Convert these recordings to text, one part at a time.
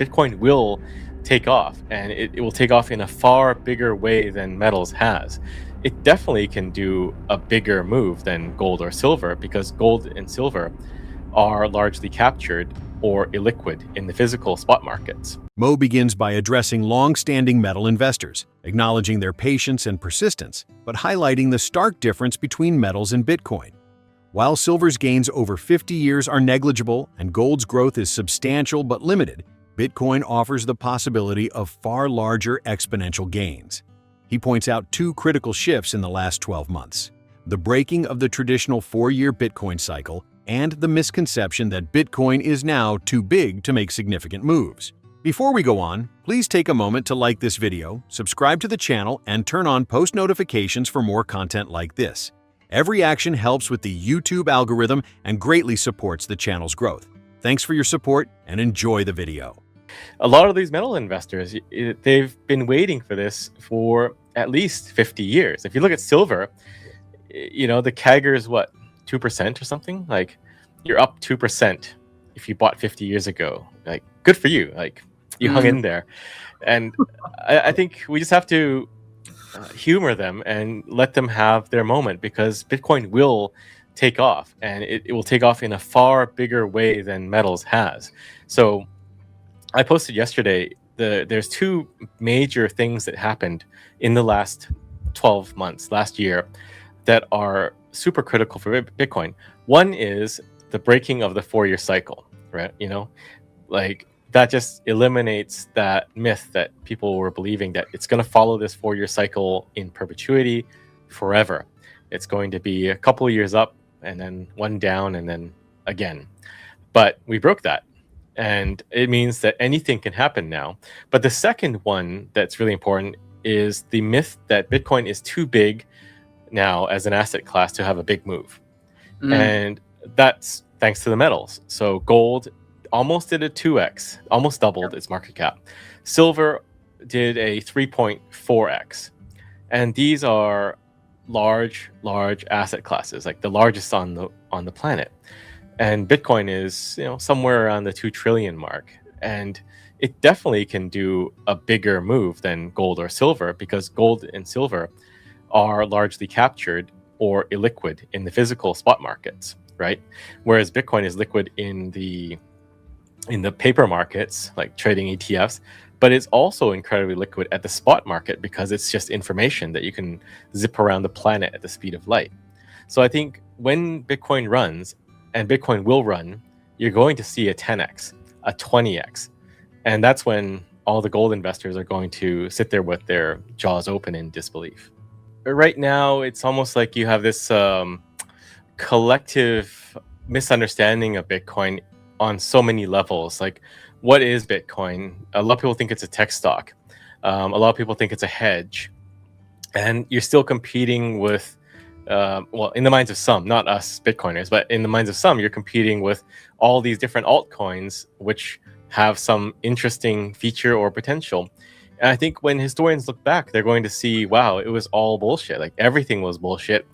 Bitcoin will take off, and it will take off in a far bigger way than metals has. It definitely can do a bigger move than gold or silver because gold and silver are largely captured or illiquid in the physical spot markets. Mow begins by addressing long-standing metal investors, acknowledging their patience and persistence, but highlighting the stark difference between metals and Bitcoin. While silver's gains over 50 years are negligible and gold's growth is substantial but limited, Bitcoin offers the possibility of far larger exponential gains. He points out two critical shifts in the last 12 months: the breaking of the traditional 4-year Bitcoin cycle and the misconception that Bitcoin is now too big to make significant moves. Before we go on, please take a moment to like this video, subscribe to the channel, and turn on post notifications for more content like this. Every action helps with the YouTube algorithm and greatly supports the channel's growth. Thanks for your support and enjoy the video. A lot of these metal investors, they've been waiting for this for at least 50 years. If you look at silver, the CAGR is what, 2% or something? Like, you're up 2% if you bought 50 years ago. Like, good for you. Like, you hung in there. And I think we just have to humor them and let them have their moment, because Bitcoin will take off, and it will take off in a far bigger way than metals has. So I posted yesterday, there's two major things that happened in the last 12 months, last year, that are super critical for Bitcoin. One is the breaking of the 4-year cycle, right? Like, that just eliminates that myth that people were believing that it's going to follow this 4-year cycle in perpetuity forever. It's going to be a couple of years up and then one down and then again. But we broke that. And it means that anything can happen now. But the second one that's really important is the myth that Bitcoin is too big now as an asset class to have a big move. And that's thanks to the metals. So gold almost did a 2x, almost doubled its market cap. Silver did a 3.4x. And these are large asset classes, like the largest on the planet. And Bitcoin is, somewhere around the 2 trillion mark. And it definitely can do a bigger move than gold or silver because gold and silver are largely captured or illiquid in the physical spot markets, right? Whereas Bitcoin is liquid in the paper markets, like trading ETFs, but it's also incredibly liquid at the spot market because it's just information that you can zip around the planet at the speed of light. So I think when Bitcoin runs, and Bitcoin will run, you're going to see a 10x, a 20x. And that's when all the gold investors are going to sit there with their jaws open in disbelief. Right now, it's almost like you have this collective misunderstanding of Bitcoin on so many levels. Like, what is Bitcoin? A lot of people think it's a tech stock. A lot of people think it's a hedge. And you're still competing with, in the minds of some, not us Bitcoiners, but in the minds of some, you're competing with all these different altcoins, which have some interesting feature or potential. And I think when historians look back, they're going to see, wow, it was all bullshit. Like, everything was bullshit.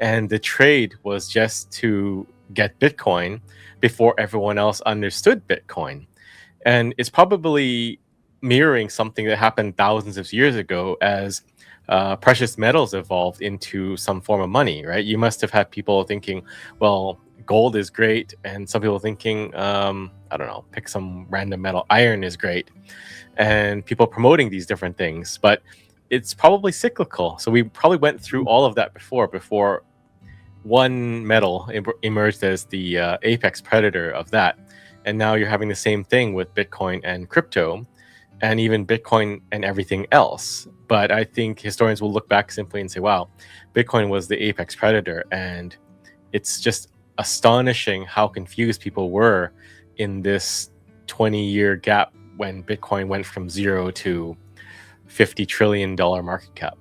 And the trade was just to get Bitcoin before everyone else understood Bitcoin. And it's probably mirroring something that happened thousands of years ago as precious metals evolved into some form of money, right? You must have had people thinking, well, gold is great. And some people thinking, I don't know, pick some random metal, iron is great. And people promoting these different things. But it's probably cyclical. So we probably went through all of that before one metal emerged as the apex predator of that. And now you're having the same thing with Bitcoin and crypto, and even Bitcoin and everything else. But I think historians will look back simply and say, wow, Bitcoin was the apex predator. And it's just astonishing how confused people were in this 20-year gap when Bitcoin went from 0 to $50 trillion market cap.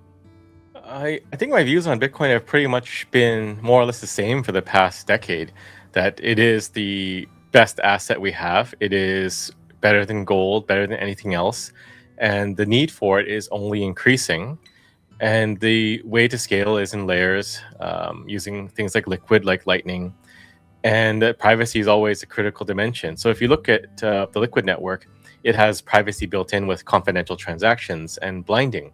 I think my views on Bitcoin have pretty much been more or less the same for the past decade, that it is the best asset we have. It is better than gold, better than anything else. And the need for it is only increasing. And the way to scale is in layers, using things like liquid, like Lightning. And privacy is always a critical dimension. So if you look at the Liquid network, it has privacy built in with confidential transactions and blinding.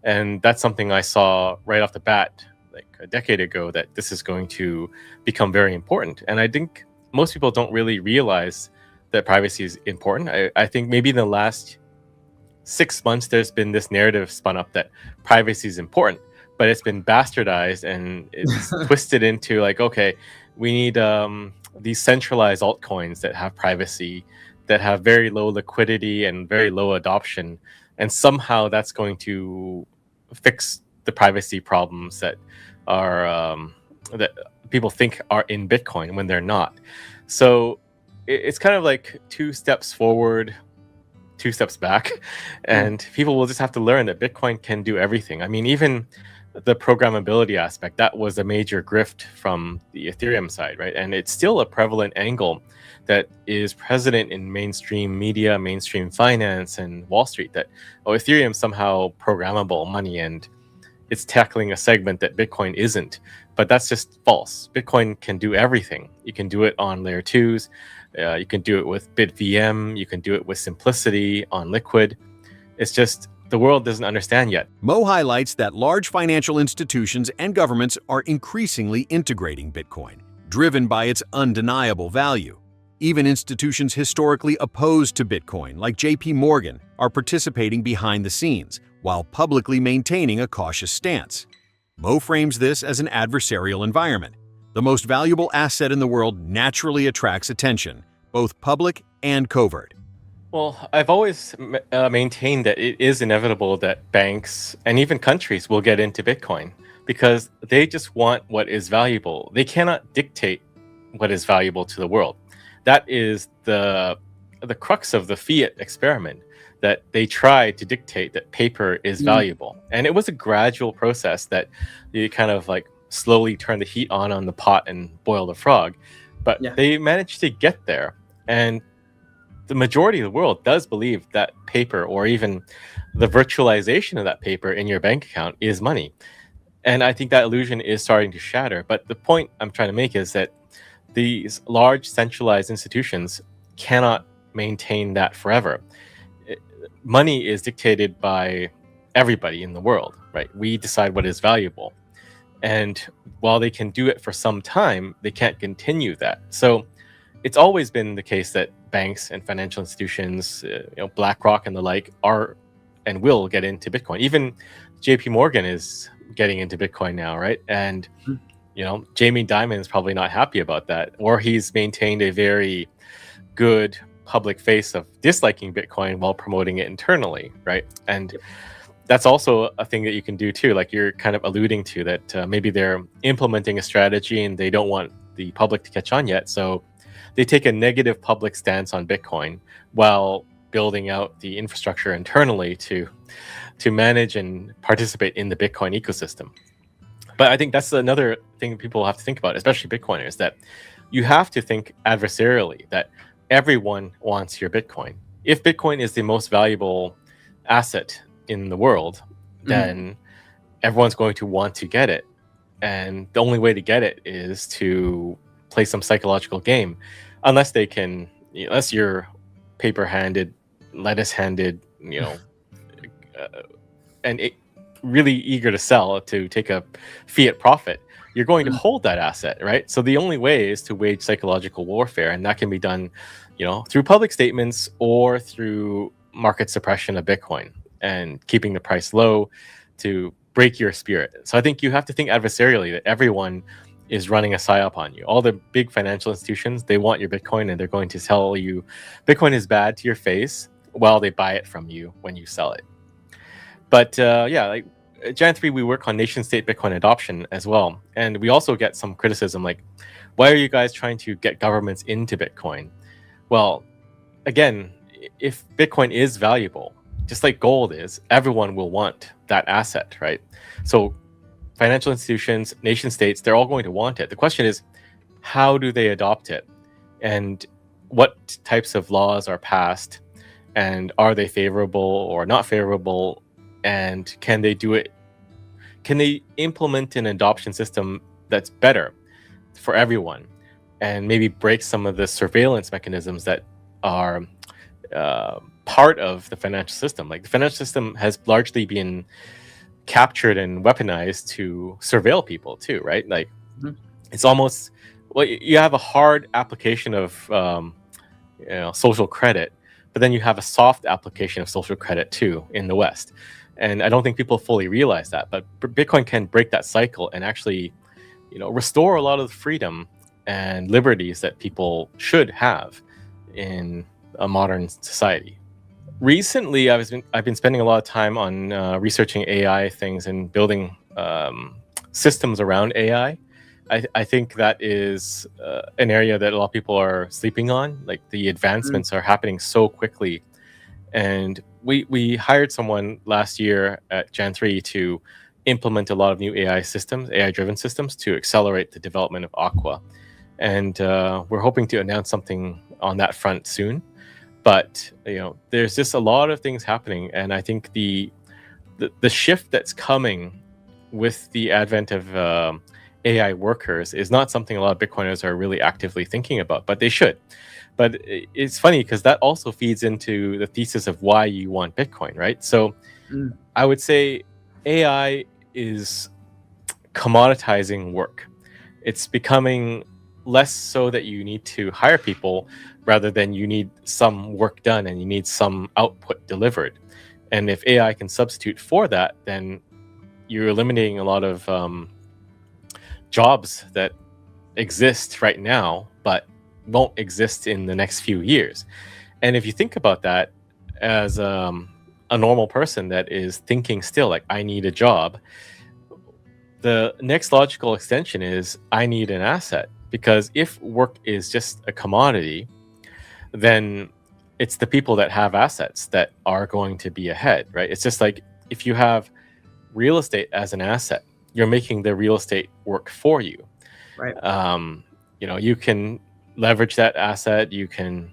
And that's something I saw right off the bat, like a decade ago, that this is going to become very important. And I think most people don't really realize that privacy is important. I think maybe in the last 6 months, there's been this narrative spun up that privacy is important, but it's been bastardized and it's twisted into like, okay, we need these centralized altcoins that have privacy, that have very low liquidity and very low adoption, and somehow that's going to fix the privacy problems that are that people think are in Bitcoin when they're not. So it's kind of like 2 steps forward, 2 steps back, and people will just have to learn that Bitcoin can do everything. I mean, even the programmability aspect, that was a major grift from the Ethereum side, right? And it's still a prevalent angle that is present in mainstream media, mainstream finance, and Wall Street, that, oh, Ethereum's somehow programmable money and it's tackling a segment that Bitcoin isn't. But that's just false. Bitcoin can do everything. You can do it on layer 2s. You can do it with BitVM. You can do it with simplicity on Liquid. It's just the world doesn't understand yet. Mow highlights that large financial institutions and governments are increasingly integrating Bitcoin, driven by its undeniable value. Even institutions historically opposed to Bitcoin, like JP Morgan, are participating behind the scenes, while publicly maintaining a cautious stance. Mow frames this as an adversarial environment. The most valuable asset in the world naturally attracts attention, both public and covert. Well, I've always maintained that it is inevitable that banks and even countries will get into Bitcoin because they just want what is valuable. They cannot dictate what is valuable to the world. That is the crux of the fiat experiment, that they tried to dictate that paper is valuable. And it was a gradual process that you kind of like slowly turn the heat on the pot and boil the frog. But they managed to get there. And the majority of the world does believe that paper, or even the virtualization of that paper in your bank account, is money. And I think that illusion is starting to shatter. But the point I'm trying to make is that these large centralized institutions cannot maintain that forever. Money is dictated by everybody in the world, right? We decide what is valuable. And while they can do it for some time, they can't continue that. So it's always been the case that banks and financial institutions, BlackRock and the like, are and will get into Bitcoin. Even JP Morgan is getting into Bitcoin now, right? And Jamie Dimon is probably not happy about that, or he's maintained a very good public face of disliking Bitcoin while promoting it internally, right? And that's also a thing that you can do too, like you're kind of alluding to, that maybe they're implementing a strategy and they don't want the public to catch on yet, so they take a negative public stance on Bitcoin while building out the infrastructure internally to manage and participate in the Bitcoin ecosystem. But I think that's another thing people have to think about, especially Bitcoiners, that you have to think adversarially, that everyone wants your Bitcoin. If Bitcoin is the most valuable asset in the world, then everyone's going to want to get it. And the only way to get it is to play some psychological game, unless they can, unless you're paper-handed, lettuce-handed, and really eager to sell to take a fiat profit, you're going to hold that asset, right? So the only way is to wage psychological warfare, and that can be done, through public statements or through market suppression of Bitcoin and keeping the price low to break your spirit. So I think you have to think adversarially, that everyone is running a Psyop on you. All the big financial institutions, they want your Bitcoin, and they're going to tell you Bitcoin is bad to your face while they buy it from you when you sell it. But like JAN3, we work on nation-state Bitcoin adoption as well. And we also get some criticism like, why are you guys trying to get governments into Bitcoin? Well, again, if Bitcoin is valuable, just like gold is, everyone will want that asset, right? So financial institutions, nation states, they're all going to want it. The question is, how do they adopt it? And what types of laws are passed? And are they favorable or not favorable? And can they do it? Can they implement an adoption system that's better for everyone, and maybe break some of the surveillance mechanisms that are part of the financial system. Like the financial system has largely been captured and weaponized to surveil people too, right? Like Mhm. it's almost, well, you have a hard application of social credit, but then you have a soft application of social credit too in the West. And I don't think people fully realize that, but Bitcoin can break that cycle and actually, restore a lot of the freedom and liberties that people should have in a modern society. Recently, I've been spending a lot of time on researching AI things and building systems around AI. I think that is an area that a lot of people are sleeping on. Like the advancements are happening so quickly, and we hired someone last year at JAN3 to implement a lot of new AI systems, AI-driven systems, to accelerate the development of Aqua, and we're hoping to announce something on that front soon. But there's just a lot of things happening, and I think the shift that's coming with the advent of AI workers is not something a lot of Bitcoiners are really actively thinking about, but they should. But it's funny because that also feeds into the thesis of why you want Bitcoin, right? So I would say AI is commoditizing work. It's becoming less so that you need to hire people rather than you need some work done and you need some output delivered. And if AI can substitute for that, then you're eliminating a lot of jobs that exist right now, but won't exist in the next few years. And if you think about that as a normal person that is thinking still like, I need a job, the next logical extension is I need an asset. Because if work is just a commodity, then it's the people that have assets that are going to be ahead, right? It's just like if you have real estate as an asset, you're making the real estate work for you. Right. You can leverage that asset, you can,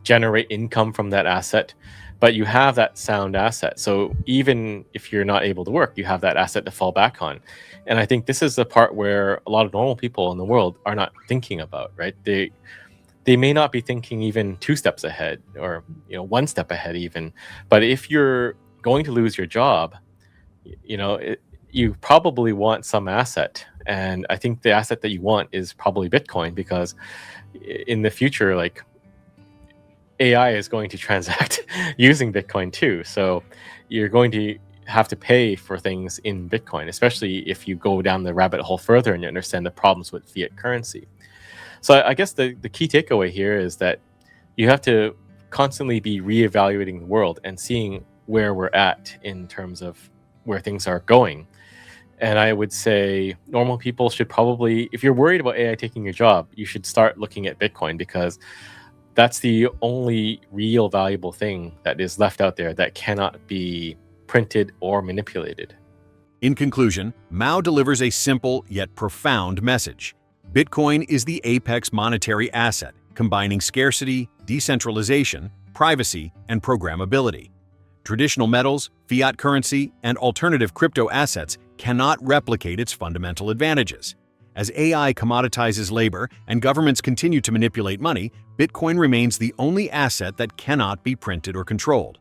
generate income from that asset, but you have that sound asset. So even if you're not able to work, you have that asset to fall back on. And I think this is the part where a lot of normal people in the world are not thinking about, right? They may not be thinking even 2 steps ahead or 1 step ahead even. But if you're going to lose your job, you probably want some asset. And I think the asset that you want is probably Bitcoin, because in the future, like AI is going to transact using Bitcoin too. So you're going to have to pay for things in Bitcoin, especially if you go down the rabbit hole further and you understand the problems with fiat currency. So I guess the key takeaway here is that you have to constantly be reevaluating the world and seeing where we're at in terms of where things are going. And I would say normal people should probably, if you're worried about AI taking your job, you should start looking at Bitcoin, because that's the only real valuable thing that is left out there that cannot be printed or manipulated. In conclusion, Mow delivers a simple yet profound message. Bitcoin is the apex monetary asset, combining scarcity, decentralization, privacy, and programmability. Traditional metals, fiat currency, and alternative crypto assets cannot replicate its fundamental advantages. As AI commoditizes labor and governments continue to manipulate money, Bitcoin remains the only asset that cannot be printed or controlled.